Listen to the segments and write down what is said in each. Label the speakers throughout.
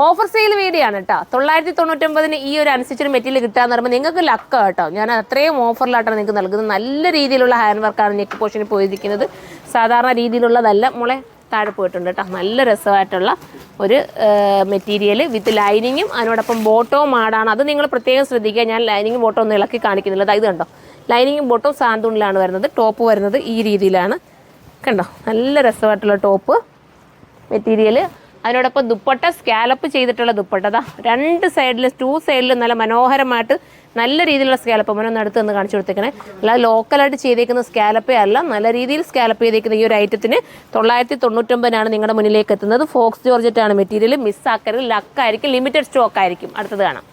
Speaker 1: Offer sale video ആണ് കേട്ടോ. 999 ഈ ഒരു അനുസരിച്ചൊരു മെറ്റീരിയൽ കിട്ടാന്ന് പറയുമ്പോൾ നിങ്ങൾക്ക് ലക്ക കേട്ടോ. ഞാൻ അത്രയും ഓഫറിലായിട്ടാണ് നിങ്ങൾക്ക് നൽകുന്നത്. നല്ല രീതിയിലുള്ള ഹാൻഡ് വർക്കാണ് നെക്ക് പോർഷനിൽ പോയിരിക്കുന്നത്. സാധാരണ രീതിയിലുള്ളതല്ല, മോളെ താഴെ പോയിട്ടുണ്ട് കേട്ടോ. നല്ല രസമായിട്ടുള്ള ഒരു മെറ്റീരിയൽ വിത്ത് ലൈനിങ്ങും അതിനോടൊപ്പം ബോട്ടവും ആടാണ്. അത് നിങ്ങൾ പ്രത്യേകം ശ്രദ്ധിക്കുക. ഞാൻ ലൈനിങ്ങും ബോട്ടവും ഒന്നും ഇളക്കി കാണിക്കുന്നില്ല. ഇത് കണ്ടോ, ലൈനിങ്ങും ബോട്ടവും സാന്തൂണിലാണ് വരുന്നത്. ടോപ്പ് വരുന്നത് ഈ രീതിയിലാണ് കണ്ടോ. നല്ല രസമായിട്ടുള്ള ടോപ്പ് മെറ്റീരിയൽ. അതിനോടൊപ്പം ദുപ്പട്ട സ്കാലപ്പ് ചെയ്തിട്ടുള്ള ദുപ്പട്ട. അതാ രണ്ട് സൈഡിലും 2 സൈഡിലും നല്ല മനോഹരമായിട്ട് നല്ല രീതിയിലുള്ള സ്കാലപ്പ്. മനൊന്ന് അടുത്ത് നിന്ന് കാണിച്ചു കൊടുത്തേക്കണേ. അല്ലാതെ ലോക്കലായിട്ട് ചെയ്തേക്കുന്ന സ്കാലപ്പേ അല്ല, നല്ല രീതിയിൽ സ്കാലപ്പ് ചെയ്തേക്കുന്ന ഈ ഒരു ഐറ്റത്തിന് 999 നിങ്ങളുടെ മുന്നിലേക്ക് എത്തുന്നത്. ഫോക്സ് ജോർജറ്റാണ് മെറ്റീരിയൽ. മിസ്സാക്കരുത്, ലക്കായിരിക്കും, ലിമിറ്റഡ് സ്റ്റോക്ക് ആയിരിക്കും. അടുത്തത് കാണാം.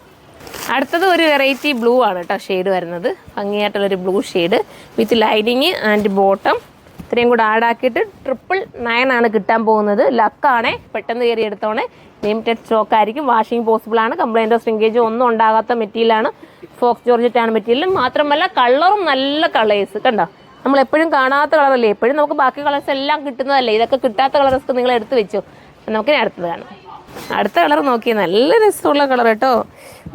Speaker 1: അടുത്തത് ഒരു വെറൈറ്റി ബ്ലൂ ആണ് കേട്ടോ ഷെയ്ഡ് വരുന്നത്. ഭംഗിയായിട്ടുള്ളൊരു blue shade with lining and bottom. ഇത്രയും കൂടെ ആഡാക്കിയിട്ട് 999 കിട്ടാൻ പോകുന്നത്. ലക്കാണേ, പെട്ടെന്ന് കയറി എടുത്തോണേ. ലിമിറ്റഡ് സ്റ്റോക്ക് ആയിരിക്കും. വാഷിംഗ് പോസിബിൾ ആണ്. കംപ്ലൈൻറ്റോ സ്ട്രിങ്കേജോ ഒന്നും ഉണ്ടാകാത്ത മെറ്റീരിയലാണ്. ഫോക്സ് ജോർജറ്റാണ് മെറ്റീരിയൽ. മാത്രമല്ല കളറും നല്ല കളേഴ്സ് കണ്ടോ. നമ്മളെപ്പോഴും കാണാത്ത കളറല്ലേ, എപ്പോഴും നമുക്ക് ബാക്കി കളേഴ്സ് എല്ലാം കിട്ടുന്നതല്ലേ. ഇതൊക്കെ കിട്ടാത്ത കളേഴ്സ് നിങ്ങൾ എടുത്ത് വെച്ചോ. നമുക്ക് അടുത്തത് കാണാം. അടുത്ത കളർ നോക്കിയാൽ നല്ല രസമുള്ള കളർ കേട്ടോ.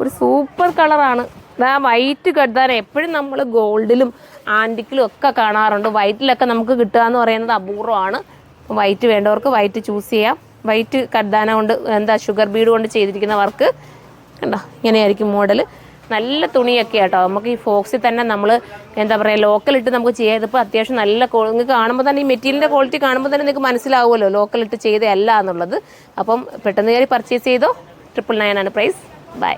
Speaker 1: ഒരു സൂപ്പർ കളറാണ്. ആ വൈറ്റ് കെട്ടാൻ എപ്പോഴും നമ്മൾ ഗോൾഡിലും ആൻറ്റിക്കിലും ഒക്കെ കാണാറുണ്ട്. വൈറ്റിലൊക്കെ നമുക്ക് കിട്ടുക എന്ന് പറയുന്നത് അപൂർവമാണ്. വൈറ്റ് വേണ്ടവർക്ക് വൈറ്റ് ചൂസ് ചെയ്യാം. വൈറ്റ് കഡ്ദാന കൊണ്ട് ഷുഗർ ബീഡ് കൊണ്ട് ചെയ്തിരിക്കുന്ന വർക്ക് കണ്ടോ. ഇങ്ങനെയായിരിക്കും മോഡൽ. നല്ല തുണിയൊക്കെ കേട്ടോ. നമുക്ക് ഈ ഫോക്സിൽ തന്നെ നമ്മൾ ലോക്കലിട്ട് നമുക്ക് ചെയ്യാം. ഇതിപ്പോൾ അത്യാവശ്യം നല്ല നിങ്ങൾക്ക് കാണുമ്പോൾ തന്നെ ഈ മെറ്റീരിയലിൻ്റെ ക്വാളിറ്റി കാണുമ്പോൾ തന്നെ നിങ്ങൾക്ക് മനസ്സിലാവുമല്ലോ ലോക്കലിട്ട് ചെയ്തതല്ല എന്നുള്ളത്. അപ്പം പെട്ടെന്ന് കയറി പർച്ചേസ് ചെയ്തോ. 999 പ്രൈസ്. ബൈ.